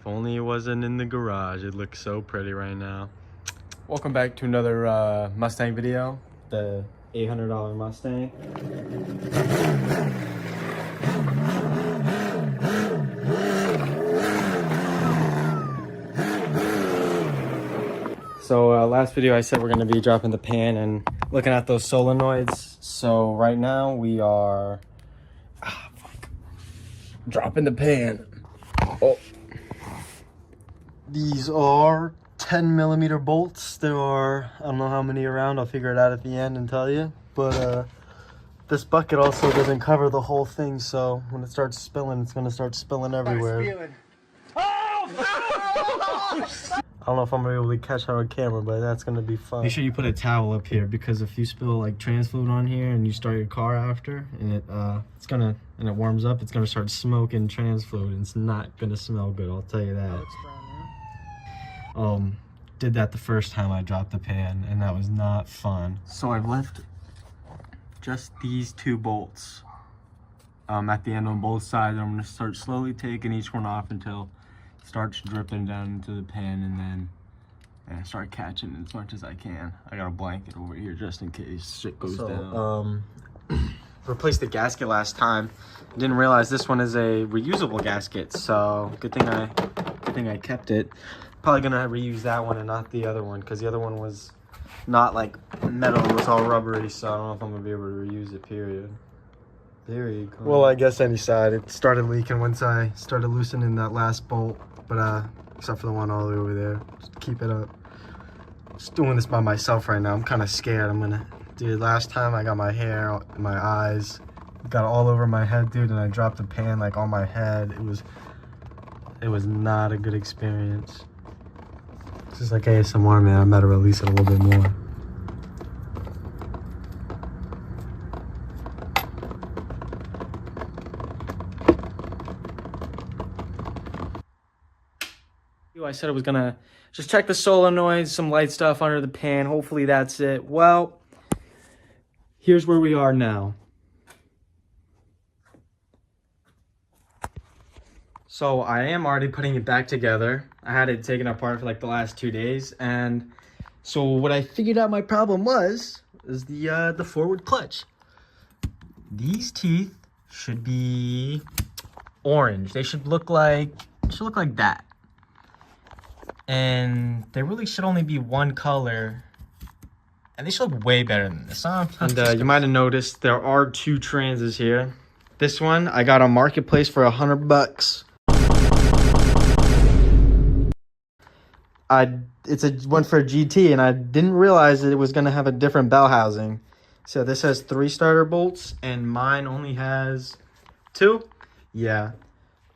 If only it wasn't in the garage. It looks so pretty right now. Welcome back to another Mustang video. The $800 Mustang. So last video I said we're going to be dropping the pan and looking at those solenoids. So right now we are dropping the pan. Oh, these are 10mm bolts. There are, I don't know how many around. I'll figure it out at the end and tell you. But this bucket also doesn't cover the whole thing, so when it starts spilling, it's going to start spilling everywhere. I don't know if I'm gonna be able to catch on camera, but that's gonna be fun. Make sure you put a towel up here, because if you spill like trans fluid on here and you start your car after, and it warms up, it's gonna start smoking trans fluid, and it's not gonna smell good. I'll tell you that. Did that the first time I dropped the pan, and that was not fun. So I've left just these two bolts at the end on both sides. I'm gonna start slowly taking each one off until starts dripping down into the pan, and then start catching as much as I can. I got a blanket over here just in case shit goes down. Replaced the gasket last time. Didn't realize this one is a reusable gasket, so good thing I kept it. Probably gonna reuse that one and not the other one, because the other one was not like metal, it was all rubbery, so I don't know if I'm gonna be able to reuse it, period. Well, I guess any side. It started leaking once I started loosening that last bolt, but except for the one all the way over there. Just keep it up. Just doing this by myself right now. I'm kind of scared. Dude, last time I got my hair, my eyes, got all over my head, dude, and I dropped the pan like on my head. It was not a good experience. This is like ASMR, man. I'm about to release it a little bit more. I said I was gonna just check the solenoids, some light stuff under the pan. Hopefully that's it. Well, here's where we are now. So I am already putting it back together. I had it taken apart for like the last 2 days, and so what I figured out my problem is the forward clutch. These teeth should be orange. They should look like that. And they really should only be one color, and they should look way better than this. And you might have noticed there are two transes here. This one I got on Marketplace for $100. It's a one for a GT, and I didn't realize that it was gonna have a different bell housing. So this has 3 starter bolts, and mine only has 2. Yeah.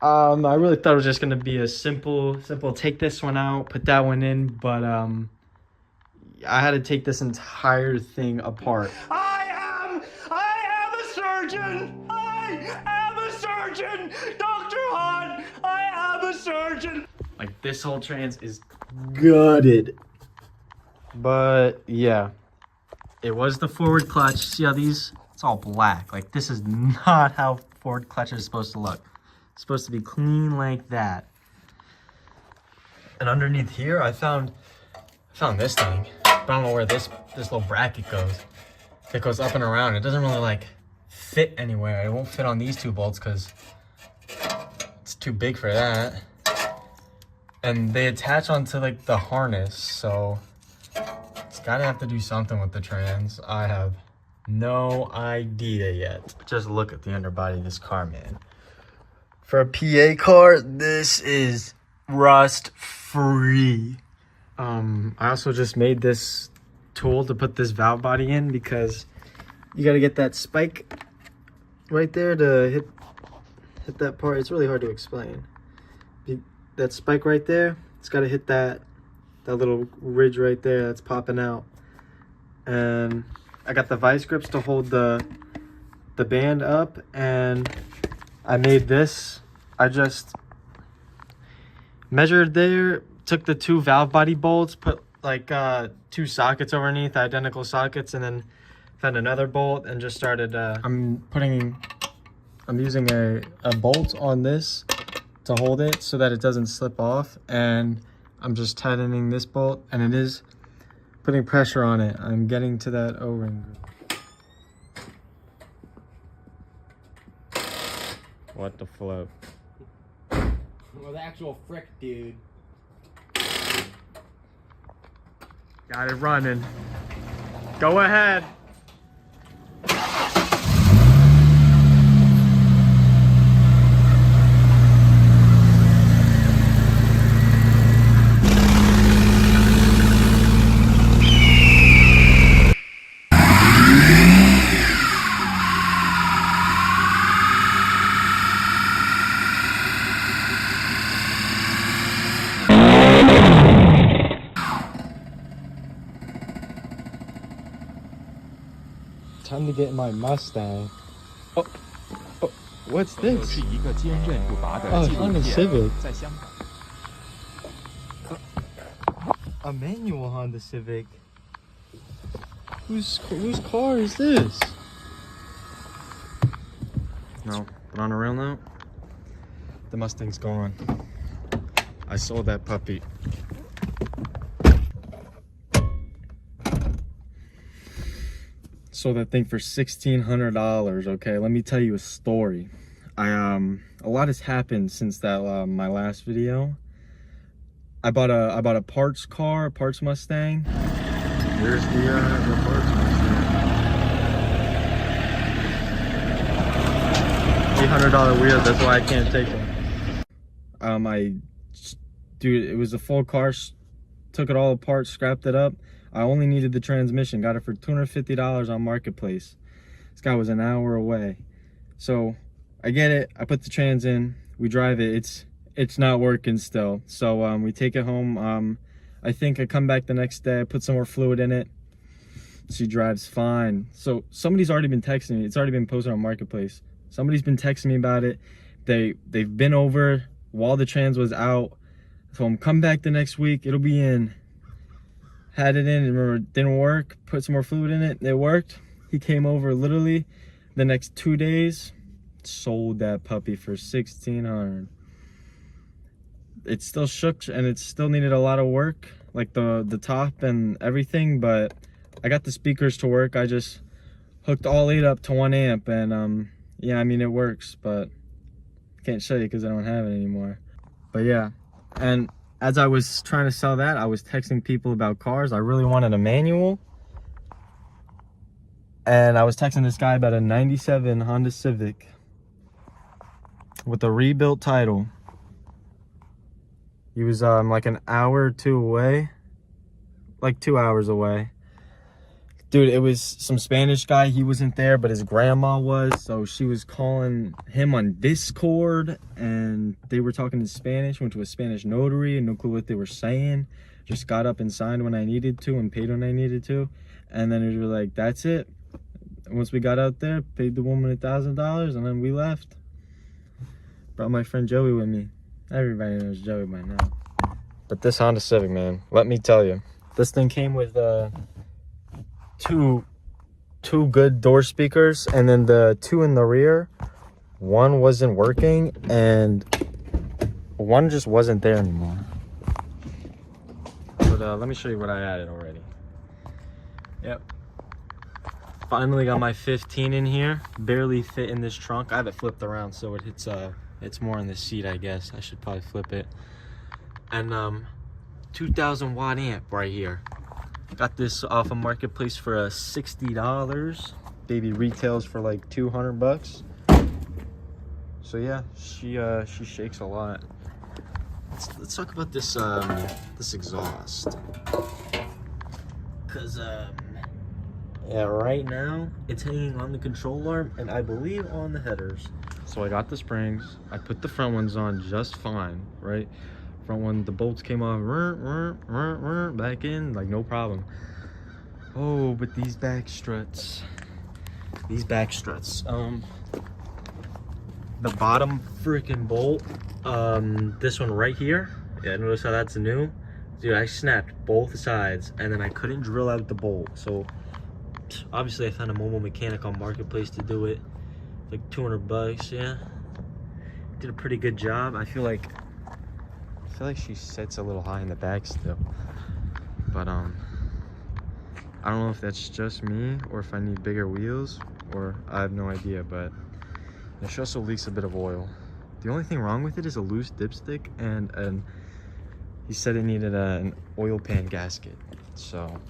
I really thought it was just gonna be a simple take this one out, put that one in, but I had to take this entire thing apart. I am a surgeon. I am a surgeon. Dr. Hahn, I am a surgeon. Like, this whole trans is gutted. But yeah, it was the forward clutch. See how it's all black. Like, this is not how forward clutch is supposed to look. It's supposed to be clean like that. And underneath here, I found this thing. But I don't know where this little bracket goes. It goes up and around. It doesn't really like fit anywhere. It won't fit on these 2 bolts because it's too big for that. And they attach onto like the harness, so it's gotta have to do something with the trans. I have no idea yet. Just look at the underbody of this car, man. For a PA car, this is rust free. I also just made this tool to put this valve body in, because you got to get that spike right there to hit that part. It's really hard to explain. That spike right there, it's got to hit that little ridge right there that's popping out. And I got the vice grips to hold the band up, and I made this. I just measured there, took the 2 valve body bolts, put like 2 sockets underneath, identical sockets, and then found another bolt and just started I'm using a bolt on this to hold it so that it doesn't slip off, and I'm just tightening this bolt, and it is putting pressure on it. I'm getting to that O-ring. What the flip? Well, the actual frick, dude. Got it running. Go ahead. Time to get in my Mustang. Oh, what's this? Oh, Honda Civic. A manual Honda Civic. Whose car is this? No, but on a real note, the Mustang's gone. I sold that puppy. Sold that thing for $1,600. Okay, let me tell you a story. A lot has happened since that my last video. I bought a parts Mustang. Here's the parts Mustang. $800 wheel. That's why I can't take them. Dude, it was a full car. Took it all apart, scrapped it up. I only needed the transmission. Got it for $250 on Marketplace. This guy was an hour away. So I get it. I put the trans in. We drive it. It's not working still. So we take it home. I think I come back the next day. I put some more fluid in it. She drives fine. So somebody's already been texting me. It's already been posted on Marketplace. Somebody's been texting me about it. They've been over while the trans was out. So I'm come back the next week. It'll be in. Had it in, remember, it didn't work. Put some more fluid in it. It worked. He came over literally the next 2 days. Sold that puppy for $1,600. It still shook and it still needed a lot of work, like the top and everything. But I got the speakers to work. I just hooked all 8 up to 1 amp, and yeah, I mean it works, but I can't show you because I don't have it anymore. But yeah, and as I was trying to sell that, I was texting people about cars. I really wanted a manual. And I was texting this guy about a 97 Honda Civic with a rebuilt title. He was like an hour or two away. Like 2 hours away. Dude, it was some Spanish guy. He wasn't there, but his grandma was. So she was calling him on Discord, and they were talking in Spanish. Went to a Spanish notary, and no clue what they were saying. Just got up and signed when I needed to and paid when I needed to. And then it was like, that's it. Once we got out there, paid the woman $1,000, and then we left. Brought my friend Joey with me. Everybody knows Joey by now. But this Honda Civic, man, let me tell you. This thing came with two good door speakers, and then the 2 in the rear, one wasn't working and one just wasn't there anymore. But let me show you what I added already. Yep, finally got my 15 in here. Barely fit in this trunk. I have it flipped around so it's more in the seat, I guess. I should probably flip it. And 2,000 watt amp right here. Got this off of Marketplace for $60. Baby retails for like 200 bucks. So yeah, she shakes a lot. Let's talk about this this exhaust. Cause yeah, right now it's hanging on the control arm and I believe on the headers. So I got the springs. I put the front ones on just fine, right? Front one, the bolts came off, back in, like no problem. Oh, but these back struts. The bottom freaking bolt, this one right here. Yeah, notice how that's new? Dude, I snapped both sides and then I couldn't drill out the bolt. So obviously I found a mobile mechanic on Marketplace to do it. Like 200 bucks, yeah. did a pretty good job. I feel like she sits a little high in the back still, but I don't know if that's just me or if I need bigger wheels, or I have no idea. But she also leaks a bit of oil. The only thing wrong with it is a loose dipstick, and he said it needed an oil pan gasket. So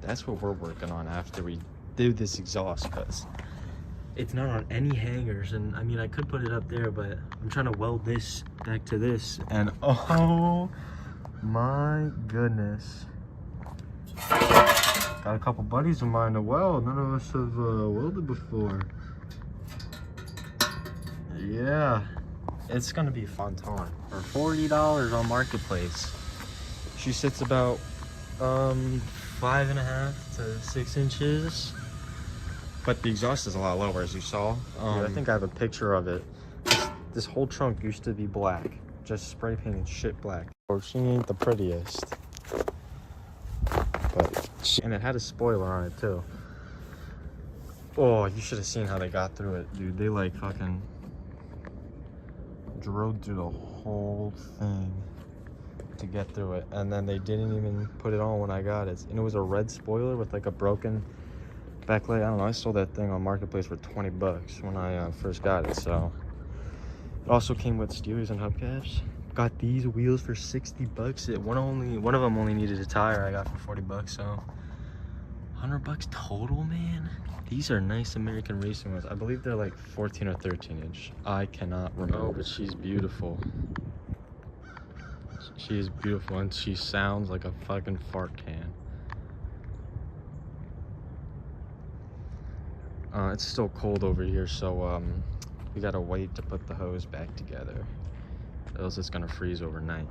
that's what we're working on after we do this exhaust, because it's not on any hangers. And I mean, I could put it up there, but I'm trying to weld this back to this, and oh my goodness, got a couple buddies of mine to weld. None of us have welded before. Yeah, it's gonna be a fun time. For $40 on Marketplace, she sits about 5.5 to 6 inches. But the exhaust is a lot lower, as you saw. I think I have a picture of it. This whole trunk used to be black, just spray painted shit black. Or she ain't the prettiest, but and it had a spoiler on it too. Oh, you should have seen how they got through it, dude. They like fucking drove through the whole thing to get through it, and then they didn't even put it on when I got it. And it was a red spoiler with like a broken backlight. I don't know, I sold that thing on Marketplace for 20 bucks when I first got it. So it also came with steers and hubcaps. Got these wheels for 60 bucks. One of them only needed a tire. I got for 40 bucks, so 100 bucks total, man. These are nice American racing wheels. I believe they're like 14 or 13 inch. I cannot remember. Oh, but she's beautiful. She is beautiful, and she sounds like a fucking fart can. It's still cold over here, so we gotta wait to put the hose back together, or else it's gonna freeze overnight.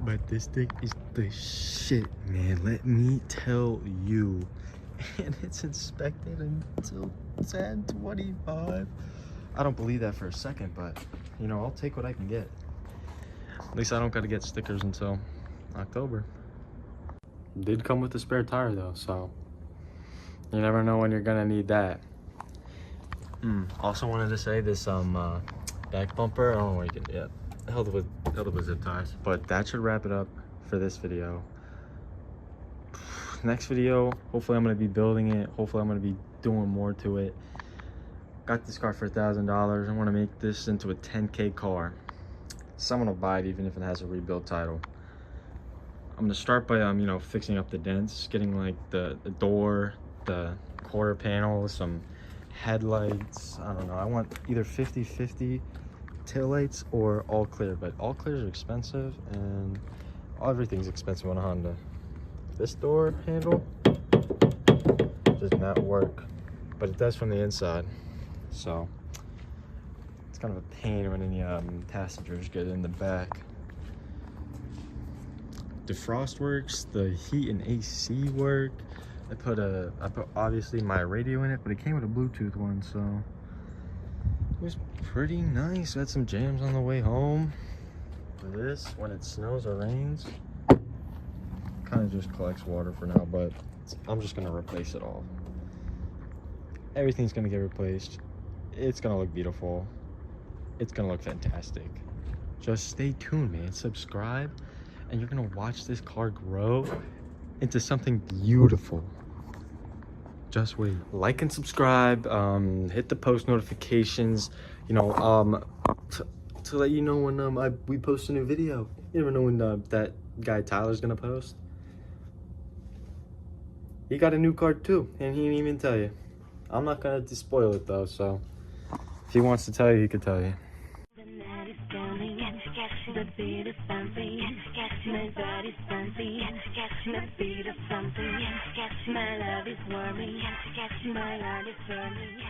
But this thing is the shit, man. Let me tell you. And it's inspected until 10/25. I don't believe that for a second, but you know, I'll take what I can get. At least I don't gotta get stickers until October. Did come with a spare tire though, so you never know when you're gonna need that. Also wanted to say this back bumper, I don't know where you can, yeah, held with zip ties. But that should wrap it up for this video. Next video, hopefully I'm gonna be building it. Hopefully I'm gonna be doing more to it. Got this car for $1,000. I want to make this into a 10K car. Someone will buy it even if it has a rebuild title. I'm gonna start by you know, fixing up the dents, getting like the door, the quarter panel, some headlights. I don't know, I want either 50/50 taillights or all clear, but all clears are expensive, and everything's expensive on a Honda. This door handle does not work, but it does from the inside, so it's kind of a pain when any passengers get in the back. Defrost works, the heat and AC work. I put obviously my radio in it, but it came with a Bluetooth one, so it was pretty nice. Had some jams on the way home. This, when it snows or rains, kind of just collects water for now, but I'm just gonna replace it all. Everything's gonna get replaced. It's gonna look beautiful. It's gonna look fantastic. Just stay tuned, man. Subscribe, and you're gonna watch this car grow into something beautiful. Just wait. Like and subscribe. Hit the post notifications. You know, to let you know when we post a new video. You never know when that guy Tyler's gonna post. He got a new car too, and he didn't even tell you. I'm not gonna spoil it though, so if he wants to tell you, he could tell you. The beat of something, my body's pumping, my beat of something, my love is warming, my heart is burning.